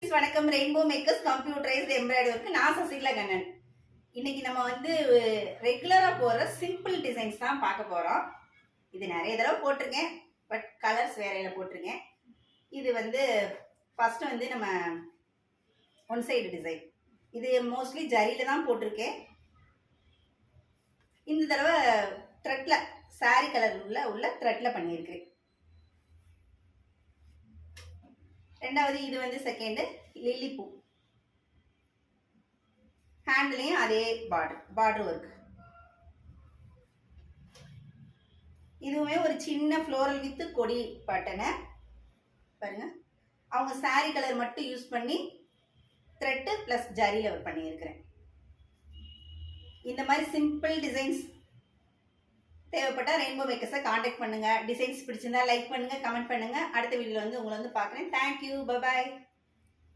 வணக்கம். Rainbow makers computerised embroidery work. நான் சசிகலா கண்ணன். இன்னைக்கு நம்ம ரெகுலரா போற சிம்பிள் டிசைன்ஸ் தான் பார்க்க போறோம். இது நிறைய தடவை போட்டிருக்கேன், பட் கலர்ஸ் வேறையில போட்டிருக்கேன். இது ஃபர்ஸ்ட் நம்ம ஒன் சைடு டிசைன். இது மோஸ்ட்லி ஜரியில தான் போட்டிருக்கேன். இந்த தடவை த்ரெட்ல சாரி கலர் உள்ள த்ரெட்ல பண்ணியிருக்கிறேன். ரெண்டாவது இது செகண்ட் லில்லி பூ. ஹேண்ட்லயும் அதே பார்டர் ஒர்க். இதுவுமே ஒரு சின்ன ஃப்ளோரல் வித் கொடி பட்டனை பாருங்க. அவங்க சாரி கலர் மட்டும் யூஸ் பண்ணி த்ரெட் பிளஸ் ஜரியில பண்ணியிருக்கிறேன். இந்த மாதிரி சிம்பிள் டிசைன்ஸ் தேவைப்பட்டா ரெயின்போ மேக்கர்ஸை காண்டாக்ட் பண்ணுங்க. டிசைன்ஸ் பிடிச்சிருந்தா லைக் பண்ணுங்க, கமெண்ட் பண்ணுங்க. அடுத்த வீடியோல உங்களை பார்க்குறேன். Thank you, bye bye.